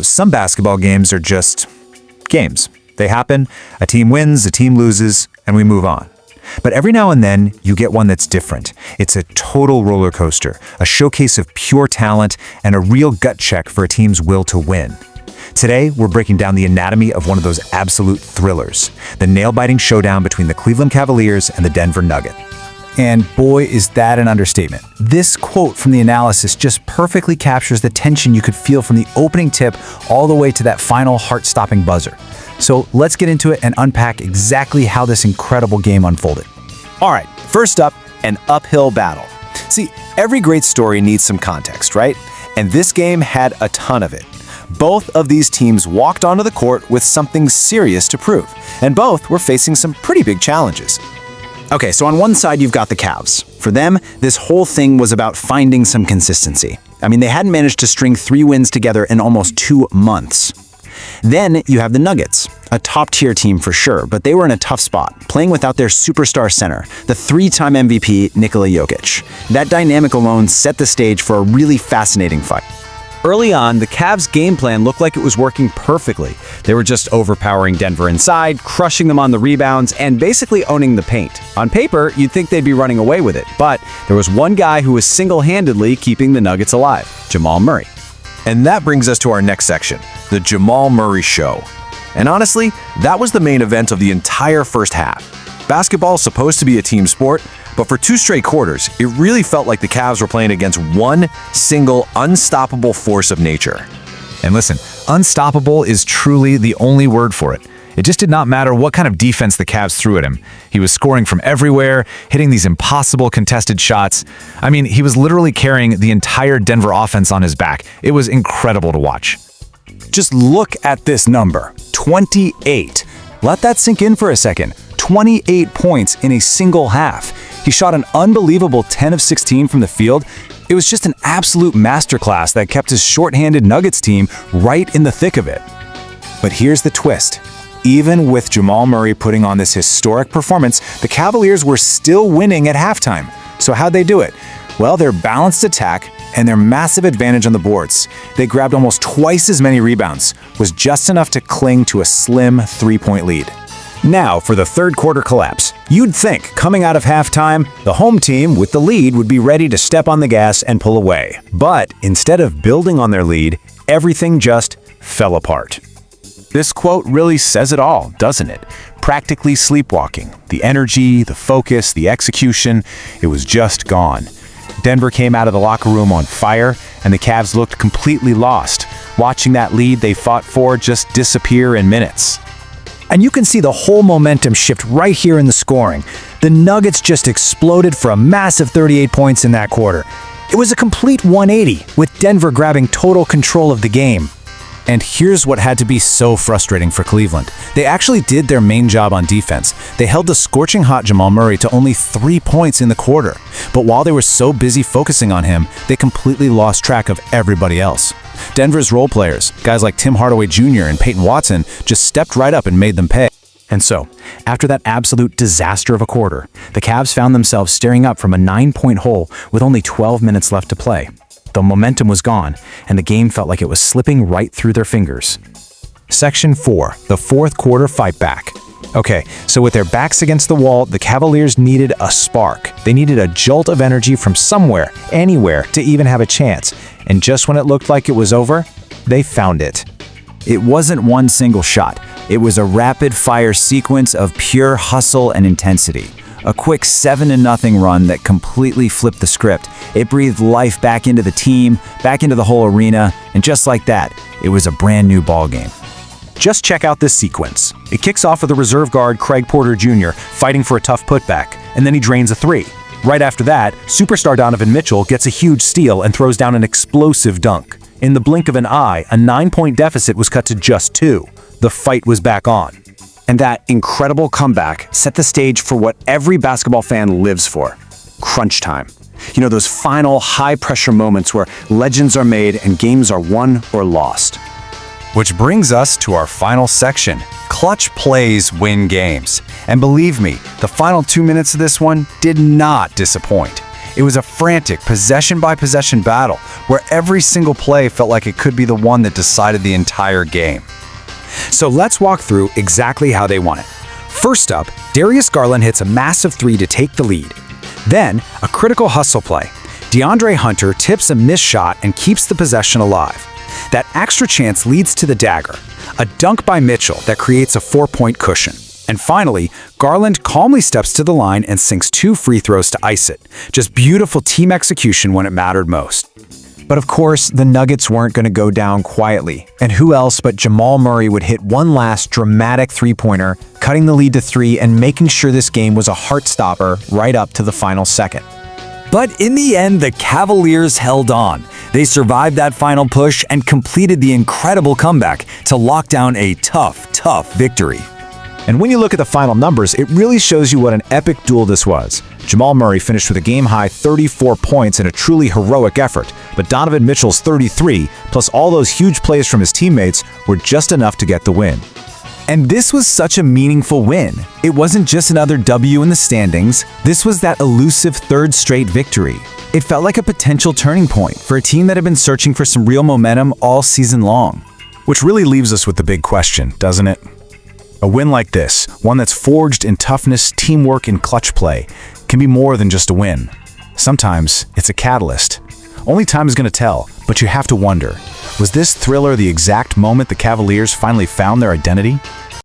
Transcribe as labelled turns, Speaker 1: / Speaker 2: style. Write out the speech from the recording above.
Speaker 1: Some basketball games are just games. They happen, a team wins, a team loses, and we move on. But every now and then, you get one that's different. It's a total roller coaster, a showcase of pure talent, and a real gut check for a team's will to win. Today, we're breaking down the anatomy of one of those absolute thrillers, the nail-biting showdown between the Cleveland Cavaliers and the Denver Nuggets.
Speaker 2: And boy, is that an understatement. This quote from the analysis just perfectly captures the tension you could feel from the opening tip all the way to that final heart-stopping buzzer. So let's get into it and unpack exactly how this incredible game unfolded.
Speaker 3: All right, first up, an uphill battle. See, every great story needs some context, right? And this game had a ton of it. Both of these teams walked onto the court with something serious to prove, and both were facing some pretty big challenges. Okay, so on one side, you've got the Cavs. For them, this whole thing was about finding some consistency. I mean, they hadn't managed to string 3 wins together in almost 2 months. Then you have the Nuggets, a top-tier team for sure, but they were in a tough spot, playing without their superstar center, the 3-time MVP, Nikola Jokic. That dynamic alone set the stage for a really fascinating fight. Early on, the Cavs' game plan looked like it was working perfectly. They were just overpowering Denver inside, crushing them on the rebounds, and basically owning the paint. On paper, you'd think they'd be running away with it, but there was one guy who was single-handedly keeping the Nuggets alive, Jamal Murray.
Speaker 4: And that brings us to our next section, the Jamal Murray Show. And honestly, that was the main event of the entire first half. Basketball is supposed to be a team sport, but for 2 straight quarters, it really felt like the Cavs were playing against one single, unstoppable force of nature.
Speaker 1: And listen, unstoppable is truly the only word for it. It just did not matter what kind of defense the Cavs threw at him. He was scoring from everywhere, hitting these impossible contested shots. I mean, he was literally carrying the entire Denver offense on his back. It was incredible to watch.
Speaker 2: Just look at this number, 28. Let that sink in for a second. 28 points in a single half. He shot an unbelievable 10 of 16 from the field. It was just an absolute masterclass that kept his shorthanded Nuggets team right in the thick of it. But here's the twist. Even with Jamal Murray putting on this historic performance, the Cavaliers were still winning at halftime. So how'd they do it? Well, their balanced attack and their massive advantage on the boards. They grabbed almost twice as many rebounds, was just enough to cling to a slim 3-point lead. Now, for the third quarter collapse. You'd think, coming out of halftime, the home team with the lead would be ready to step on the gas and pull away. But instead of building on their lead, everything just fell apart.
Speaker 3: This quote really says it all, doesn't it? Practically sleepwalking. The energy, the focus, the execution, it was just gone. Denver came out of the locker room on fire, and the Cavs looked completely lost, watching that lead they fought for just disappear in minutes.
Speaker 2: And you can see the whole momentum shift right here in the scoring. The Nuggets just exploded for a massive 38 points in that quarter. It was a complete 180, with Denver grabbing total control of the game. And here's what had to be so frustrating for Cleveland. They actually did their main job on defense. They held the scorching hot Jamal Murray to only 3 points in the quarter. But while they were so busy focusing on him, they completely lost track of everybody else. Denver's role players, guys like Tim Hardaway Jr. and Peyton Watson, just stepped right up and made them pay. And so, after that absolute disaster of a quarter, the Cavs found themselves staring up from a 9-point hole with only 12 minutes left to play. The momentum was gone, and the game felt like it was slipping right through their fingers. Section 4, the fourth quarter fight back. Okay, so with their backs against the wall, the Cavaliers needed a spark. They needed a jolt of energy from somewhere, anywhere, to even have a chance. And just when it looked like it was over, they found it. It wasn't one single shot. It was a rapid-fire sequence of pure hustle and intensity. A quick 7-0 run that completely flipped the script. It breathed life back into the team, back into the whole arena, and just like that, it was a brand new ballgame. Just check out this sequence. It kicks off with a reserve guard, Craig Porter Jr., fighting for a tough putback, and then he drains a 3. Right after that, superstar Donovan Mitchell gets a huge steal and throws down an explosive dunk. In the blink of an eye, a 9-point deficit was cut to just 2. The fight was back on. And that incredible comeback set the stage for what every basketball fan lives for: crunch time. You know, those final high-pressure moments where legends are made and games are won or lost.
Speaker 1: Which brings us to our final section. Clutch plays win games. And believe me, the final 2 minutes of this one did not disappoint.
Speaker 2: It was a frantic, possession-by-possession battle, where every single play felt like it could be the one that decided the entire game. So let's walk through exactly how they won it. First up, Darius Garland hits a massive three to take the lead. Then, a critical hustle play. DeAndre Hunter tips a missed shot and keeps the possession alive. That extra chance leads to the dagger, a dunk by Mitchell that creates a 4-point cushion. And finally, Garland calmly steps to the line and sinks 2 free throws to ice it. Just beautiful team execution when it mattered most.
Speaker 1: But of course, the Nuggets weren't going to go down quietly. And who else but Jamal Murray would hit one last dramatic three-pointer, cutting the lead to 3 and making sure this game was a heart-stopper right up to the final second.
Speaker 2: But in the end, the Cavaliers held on. They survived that final push and completed the incredible comeback to lock down a tough victory.
Speaker 1: And when you look at the final numbers, it really shows you what an epic duel this was. Jamal Murray finished with a game-high 34 points in a truly heroic effort, but Donovan Mitchell's 33, plus all those huge plays from his teammates, were just enough to get the win.
Speaker 2: And this was such a meaningful win. It wasn't just another W in the standings, this was that elusive third straight victory. It felt like a potential turning point for a team that had been searching for some real momentum all season long.
Speaker 3: Which really leaves us with the big question, doesn't it? A win like this, one that's forged in toughness, teamwork, and clutch play, can be more than just a win. Sometimes it's a catalyst. Only time is going to tell, but you have to wonder, was this thriller the exact moment the Cavaliers finally found their identity?